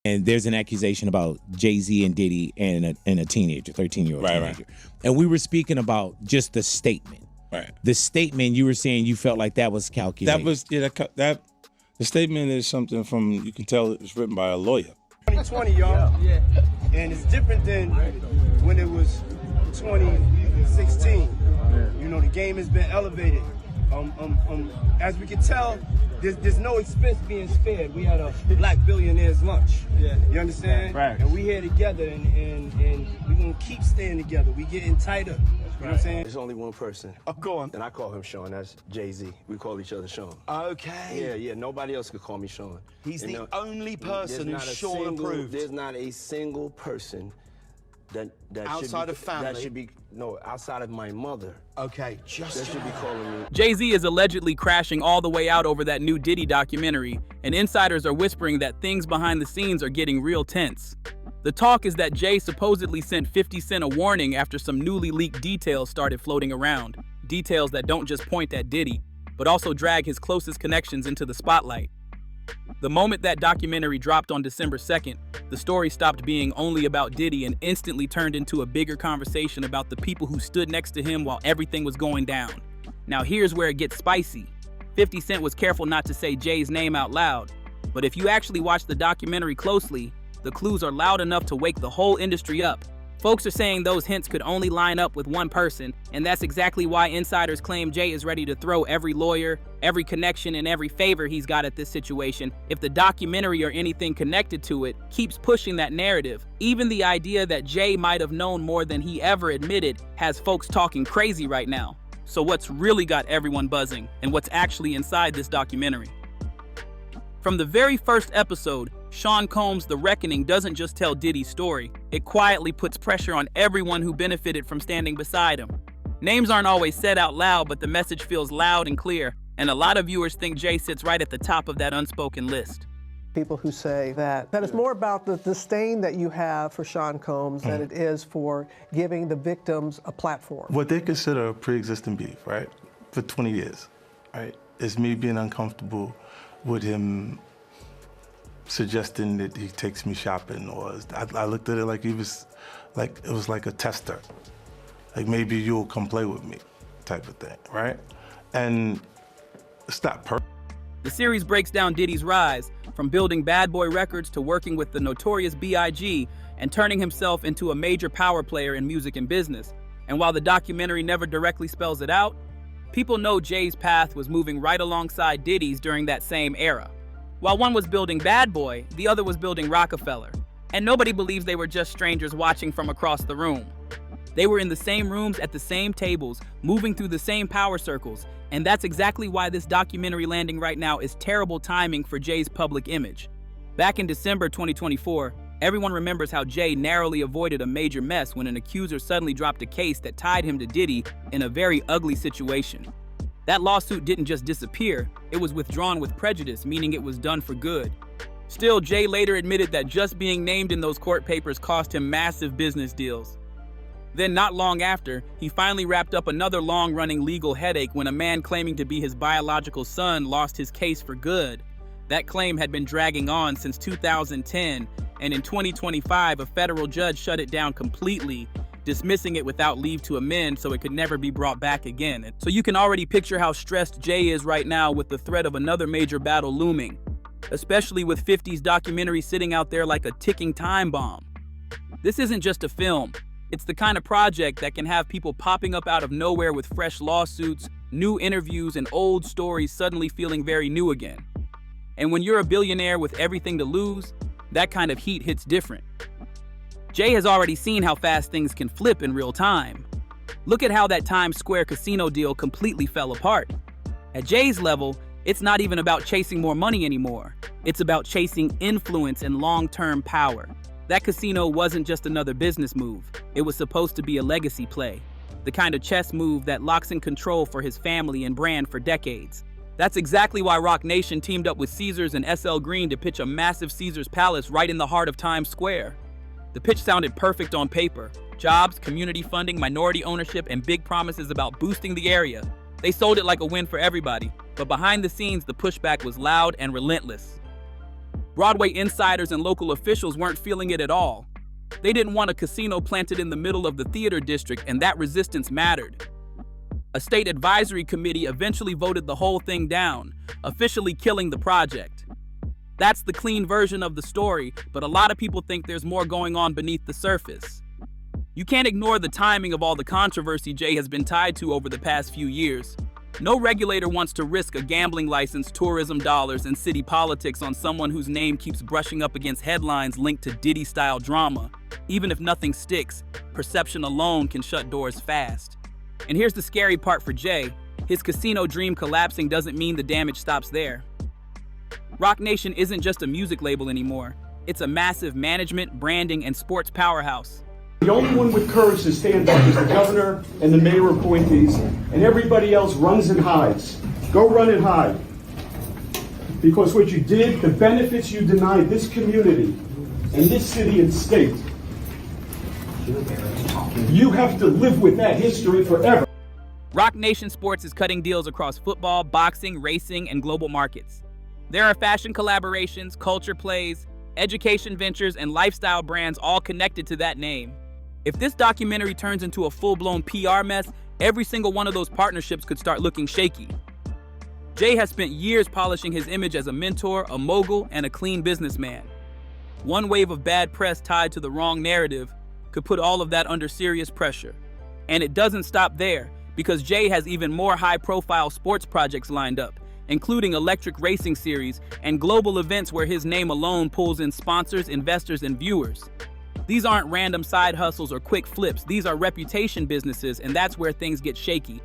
and there's an accusation about Jay-Z and Diddy and a teenager, 13-year-old teenager. Right. And we were speaking about just the statement. Right. The statement, you were saying you felt like that was calculated. That was, the statement is something from, you can tell it was written by a lawyer. 2020, y'all. Yeah. And it's different than when it was 2016. You know, the game has been elevated. As we can tell, there's no expense being spared. We had a black billionaire's lunch. Yeah. You understand? Right. And we here together, and we're going to keep staying together. We getting tighter. You know what I'm saying? There's only one person. Oh, go on. And I call him Sean. That's Jay-Z. We call each other Sean. Okay. Yeah. Nobody else could call me Sean. He's the only person who's Sean approved. There's not a single person that outside of family. That should be outside of my mother. Okay, that should be calling me. Jay-Z is allegedly crashing all the way out over that new Diddy documentary, and insiders are whispering that things behind the scenes are getting real tense. The talk is that Jay supposedly sent 50 Cent a warning after some newly leaked details started floating around. Details that don't just point at Diddy, but also drag his closest connections into the spotlight. The moment that documentary dropped on December 2nd, the story stopped being only about Diddy and instantly turned into a bigger conversation about the people who stood next to him while everything was going down. Now here's where it gets spicy. 50 Cent was careful not to say Jay's name out loud, but if you actually watch the documentary closely, the clues are loud enough to wake the whole industry up. Folks are saying those hints could only line up with one person, and that's exactly why insiders claim Jay is ready to throw every lawyer, every connection, and every favor he's got at this situation if the documentary or anything connected to it keeps pushing that narrative. Even the idea that Jay might have known more than he ever admitted has folks talking crazy right now. So what's really got everyone buzzing, and what's actually inside this documentary? From the very first episode, Sean Combs' The Reckoning doesn't just tell Diddy's story, it quietly puts pressure on everyone who benefited from standing beside him. Names aren't always said out loud, but the message feels loud and clear, and a lot of viewers think Jay sits right at the top of that unspoken list. People who say that it's more about the disdain that you have for Sean Combs than it is for giving the victims a platform. What they consider a pre-existing beef, right, for 20 years, right, is me being uncomfortable with him suggesting that he takes me shopping, or I looked at it like it was like a tester, like maybe you'll come play with me, type of thing, right? And it's not perfect. The series breaks down Diddy's rise, from building Bad Boy Records to working with the notorious B.I.G. and turning himself into a major power player in music and business. And while the documentary never directly spells it out, people know Jay's path was moving right alongside Diddy's during that same era. While one was building Bad Boy, the other was building Rockefeller. And nobody believes they were just strangers watching from across the room. They were in the same rooms at the same tables, moving through the same power circles, and that's exactly why this documentary landing right now is terrible timing for Jay's public image. Back in December 2024, everyone remembers how Jay narrowly avoided a major mess when an accuser suddenly dropped a case that tied him to Diddy in a very ugly situation. That lawsuit didn't just disappear, it was withdrawn with prejudice, meaning it was done for good. Still, Jay later admitted that just being named in those court papers cost him massive business deals. Then not long after, he finally wrapped up another long-running legal headache when a man claiming to be his biological son lost his case for good. That claim had been dragging on since 2010, and in 2025, a federal judge shut it down completely, dismissing it without leave to amend so it could never be brought back again. So you can already picture how stressed Jay is right now with the threat of another major battle looming, especially with 50's documentary sitting out there like a ticking time bomb. This isn't just a film. It's the kind of project that can have people popping up out of nowhere with fresh lawsuits, new interviews, and old stories suddenly feeling very new again. And when you're a billionaire with everything to lose, that kind of heat hits different. Jay has already seen how fast things can flip in real time. Look at how that Times Square casino deal completely fell apart. At Jay's level, it's not even about chasing more money anymore. It's about chasing influence and long-term power. That casino wasn't just another business move. It was supposed to be a legacy play, the kind of chess move that locks in control for his family and brand for decades. That's exactly why Roc Nation teamed up with Caesars and SL Green to pitch a massive Caesars Palace right in the heart of Times Square. The pitch sounded perfect on paper. Jobs, community funding, minority ownership, and big promises about boosting the area. They sold it like a win for everybody, but behind the scenes, the pushback was loud and relentless. Broadway insiders and local officials weren't feeling it at all. They didn't want a casino planted in the middle of the theater district, and that resistance mattered. A state advisory committee eventually voted the whole thing down, officially killing the project. That's the clean version of the story, but a lot of people think there's more going on beneath the surface. You can't ignore the timing of all the controversy Jay has been tied to over the past few years. No regulator wants to risk a gambling license, tourism dollars, and city politics on someone whose name keeps brushing up against headlines linked to Diddy-style drama. Even if nothing sticks, perception alone can shut doors fast. And here's the scary part for Jay. His casino dream collapsing doesn't mean the damage stops there. Roc Nation isn't just a music label anymore. It's a massive management, branding, and sports powerhouse. The only one with courage to stand up is the governor and the mayor appointees, and everybody else runs and hides. Go run and hide. Because what you did, the benefits you denied this community and this city and state, you have to live with that history forever. Roc Nation Sports is cutting deals across football, boxing, racing, and global markets. There are fashion collaborations, culture plays, education ventures, and lifestyle brands all connected to that name. If this documentary turns into a full-blown PR mess, every single one of those partnerships could start looking shaky. Jay has spent years polishing his image as a mentor, a mogul, and a clean businessman. One wave of bad press tied to the wrong narrative could put all of that under serious pressure. And it doesn't stop there, because Jay has even more high-profile sports projects lined up, including electric racing series and global events where his name alone pulls in sponsors, investors, and viewers. These aren't random side hustles or quick flips. These are reputation businesses, and that's where things get shaky.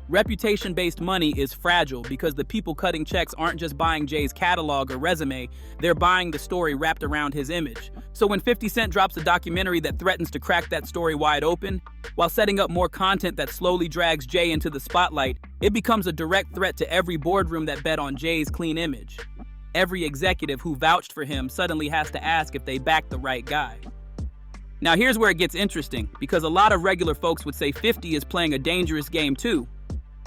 Reputation-based money is fragile because the people cutting checks aren't just buying Jay's catalog or resume, they're buying the story wrapped around his image. So when 50 Cent drops a documentary that threatens to crack that story wide open, while setting up more content that slowly drags Jay into the spotlight, it becomes a direct threat to every boardroom that bet on Jay's clean image. Every executive who vouched for him suddenly has to ask if they backed the right guy. Now here's where it gets interesting, because a lot of regular folks would say 50 is playing a dangerous game too.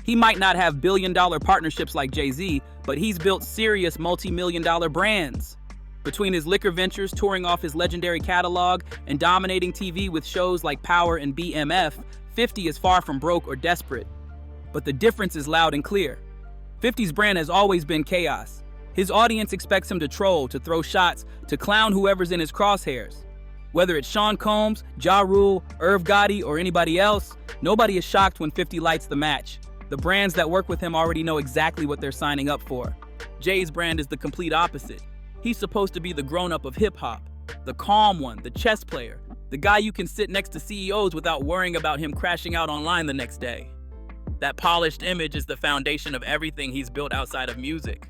He might not have billion-dollar partnerships like Jay-Z, but he's built serious multi-million-dollar brands. Between his liquor ventures, touring off his legendary catalog, and dominating TV with shows like Power and BMF, 50 is far from broke or desperate. But the difference is loud and clear. 50's brand has always been chaos. His audience expects him to troll, to throw shots, to clown whoever's in his crosshairs. Whether it's Sean Combs, Ja Rule, Irv Gotti, or anybody else, nobody is shocked when 50 lights the match. The brands that work with him already know exactly what they're signing up for. Jay's brand is the complete opposite. He's supposed to be the grown-up of hip-hop, the calm one, the chess player, the guy you can sit next to CEOs without worrying about him crashing out online the next day. That polished image is the foundation of everything he's built outside of music.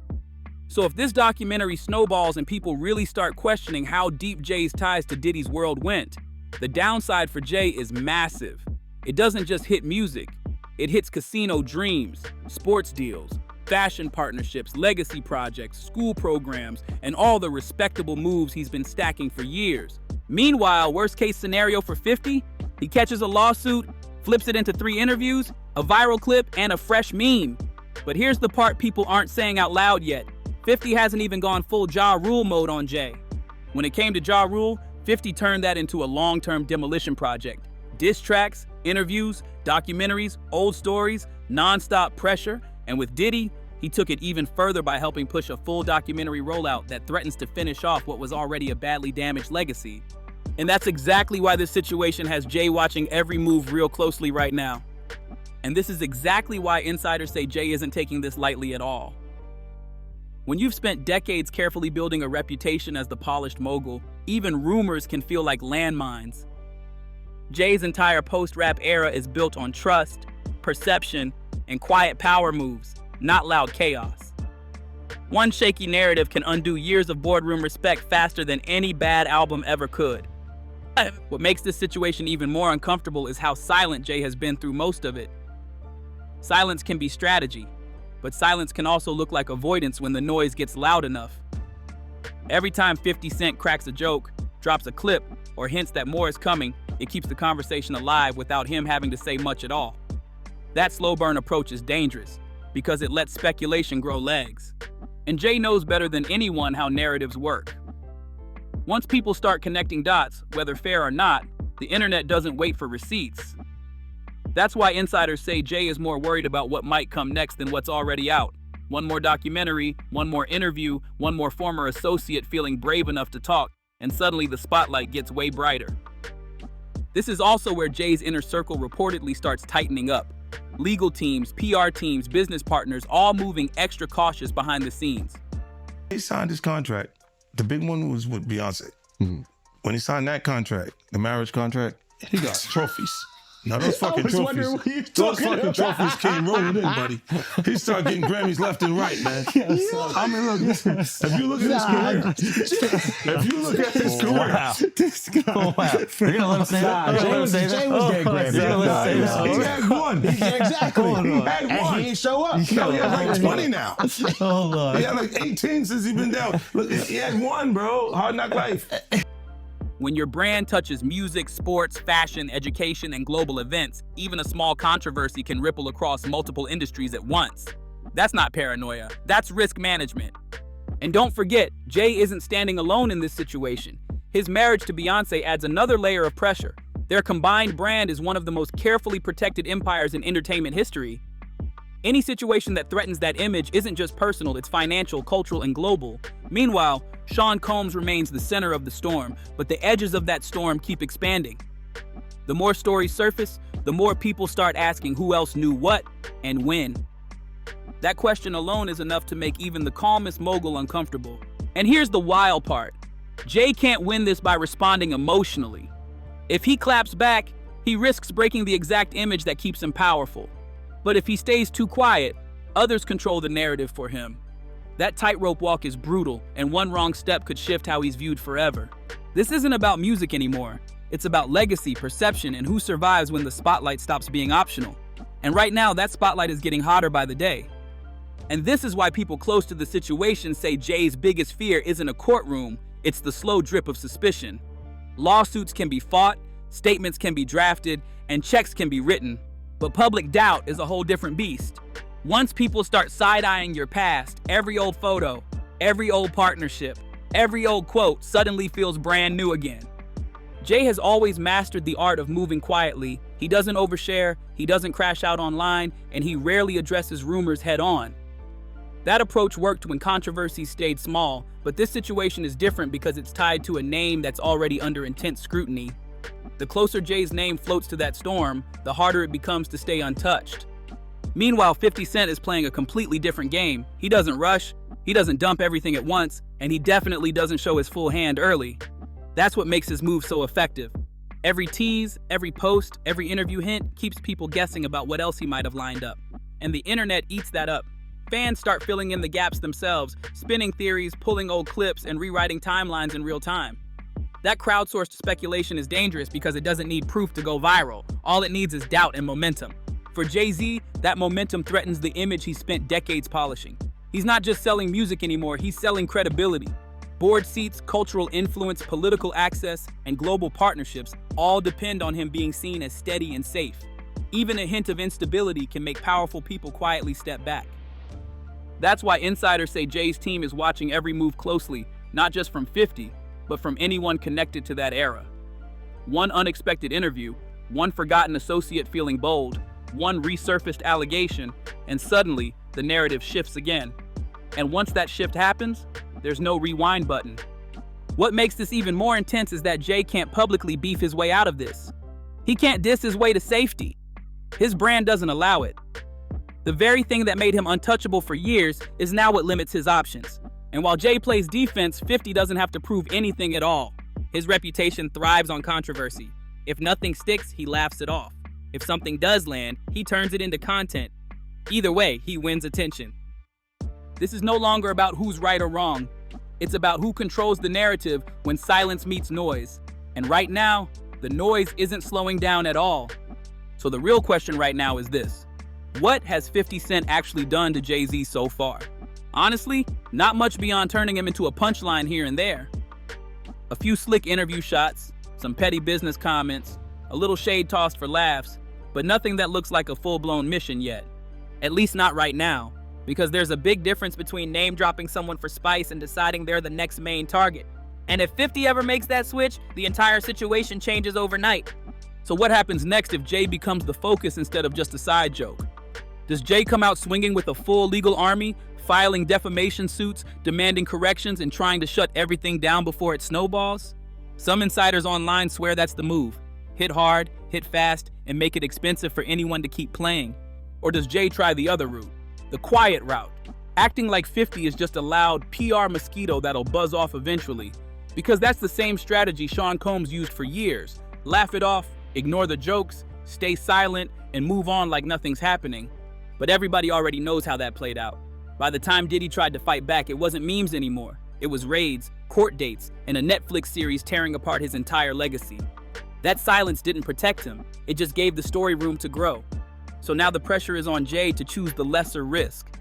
So if this documentary snowballs and people really start questioning how deep Jay's ties to Diddy's world went, the downside for Jay is massive. It doesn't just hit music. It hits casino dreams, sports deals, fashion partnerships, legacy projects, school programs, and all the respectable moves he's been stacking for years. Meanwhile, worst case scenario for 50, he catches a lawsuit, flips it into 3 interviews, a viral clip, and a fresh meme. But here's the part people aren't saying out loud yet. 50 hasn't even gone full Ja Rule mode on Jay. When it came to Ja Rule, 50 turned that into a long-term demolition project. Diss tracks, interviews, documentaries, old stories, non-stop pressure, and with Diddy, he took it even further by helping push a full documentary rollout that threatens to finish off what was already a badly damaged legacy. And that's exactly why this situation has Jay watching every move real closely right now. And this is exactly why insiders say Jay isn't taking this lightly at all. When you've spent decades carefully building a reputation as the polished mogul, even rumors can feel like landmines. Jay's entire post-rap era is built on trust, perception, and quiet power moves, not loud chaos. One shaky narrative can undo years of boardroom respect faster than any bad album ever could. What makes this situation even more uncomfortable is how silent Jay has been through most of it. Silence can be strategy, but silence can also look like avoidance when the noise gets loud enough. Every time 50 Cent cracks a joke, drops a clip, or hints that more is coming, it keeps the conversation alive without him having to say much at all. That slow burn approach is dangerous because it lets speculation grow legs. And Jay knows better than anyone how narratives work. Once people start connecting dots, whether fair or not, the internet doesn't wait for receipts. That's why insiders say Jay is more worried about what might come next than what's already out. One more documentary, one more interview, one more former associate feeling brave enough to talk, and suddenly the spotlight gets way brighter. This is also where Jay's inner circle reportedly starts tightening up. Legal teams, PR teams, business partners, all moving extra cautious behind the scenes. He signed his contract. The big one was with Beyonce. When he signed that contract, the marriage contract, he got trophies. Now those fucking trophies, trophies came rolling in, buddy. He started getting Grammys left and right, man. I mean, look, if you look at his career, You're gonna let him say that? Jay was getting Grammys. He had one. Exactly. He had one. And he ain't show up. He has like 20 now. Oh, Lord. He had like 18 since he's been down. Look, he had one, bro. Hard Knock Life. When your brand touches music, sports, fashion, education, and global events, even a small controversy can ripple across multiple industries at once. That's not paranoia, that's risk management. And don't forget, Jay isn't standing alone in this situation. His marriage to Beyonce adds another layer of pressure. Their combined brand is one of the most carefully protected empires in entertainment history. Any situation that threatens that image isn't just personal, it's financial, cultural, and global. Meanwhile, Sean Combs remains the center of the storm, but the edges of that storm keep expanding. The more stories surface, the more people start asking who else knew what and when. That question alone is enough to make even the calmest mogul uncomfortable. And here's the wild part. Jay can't win this by responding emotionally. If he claps back, he risks breaking the exact image that keeps him powerful. But if he stays too quiet, others control the narrative for him. That tightrope walk is brutal, and one wrong step could shift how he's viewed forever. This isn't about music anymore. It's about legacy, perception, and who survives when the spotlight stops being optional. And right now, that spotlight is getting hotter by the day. And this is why people close to the situation say Jay's biggest fear isn't a courtroom, it's the slow drip of suspicion. Lawsuits can be fought, statements can be drafted, and checks can be written. But public doubt is a whole different beast. Once people start side-eyeing your past, every old photo, every old partnership, every old quote suddenly feels brand new again. Jay has always mastered the art of moving quietly. He doesn't overshare, he doesn't crash out online, and he rarely addresses rumors head-on. That approach worked when controversies stayed small, but this situation is different because it's tied to a name that's already under intense scrutiny. The closer Jay's name floats to that storm, the harder it becomes to stay untouched. Meanwhile, 50 Cent is playing a completely different game. He doesn't rush, he doesn't dump everything at once, and he definitely doesn't show his full hand early. That's what makes his move so effective. Every tease, every post, every interview hint keeps people guessing about what else he might have lined up. And the internet eats that up. Fans start filling in the gaps themselves, spinning theories, pulling old clips, and rewriting timelines in real time. That crowdsourced speculation is dangerous because it doesn't need proof to go viral. All it needs is doubt and momentum. For Jay-Z, that momentum threatens the image he spent decades polishing. He's not just selling music anymore, he's selling credibility. Board seats, cultural influence, political access, and global partnerships all depend on him being seen as steady and safe. Even a hint of instability can make powerful people quietly step back. That's why insiders say Jay's team is watching every move closely, not just from 50, but from anyone connected to that era. One unexpected interview, one forgotten associate feeling bold, one resurfaced allegation, and suddenly the narrative shifts again. And once that shift happens, there's no rewind button. What makes this even more intense is that Jay can't publicly beef his way out of this. He can't diss his way to safety. His brand doesn't allow it. The very thing that made him untouchable for years is now what limits his options. And while Jay plays defense, 50 doesn't have to prove anything at all. His reputation thrives on controversy. If nothing sticks, he laughs it off. If something does land, he turns it into content. Either way, he wins attention. This is no longer about who's right or wrong. It's about who controls the narrative when silence meets noise. And right now, the noise isn't slowing down at all. So the real question right now is this: what has 50 Cent actually done to Jay-Z so far? Honestly, not much beyond turning him into a punchline here and there. A few slick interview shots, some petty business comments, a little shade tossed for laughs, but nothing that looks like a full-blown mission yet. At least not right now. Because there's a big difference between name-dropping someone for spice and deciding they're the next main target. And if 50 ever makes that switch, the entire situation changes overnight. So what happens next if Jay becomes the focus instead of just a side joke? Does Jay come out swinging with a full legal army, filing defamation suits, demanding corrections, and trying to shut everything down before it snowballs? Some insiders online swear that's the move. Hit hard, hit fast, and make it expensive for anyone to keep playing. Or does Jay try the other route, the quiet route, acting like 50 is just a loud PR mosquito that'll buzz off eventually? Because that's the same strategy Sean Combs used for years. Laugh it off, ignore the jokes, stay silent, and move on like nothing's happening. But everybody already knows how that played out. By the time Diddy tried to fight back, it wasn't memes anymore. It was raids, court dates, and a Netflix series tearing apart his entire legacy. That silence didn't protect him. It just gave the story room to grow. So now the pressure is on Jay to choose the lesser risk.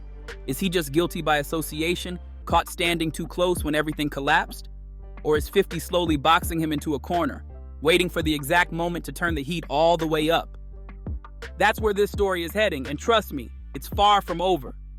Is he just guilty by association, caught standing too close when everything collapsed? Or is 50 slowly boxing him into a corner, waiting for the exact moment to turn the heat all the way up? That's where this story is heading, and trust me, it's far from over.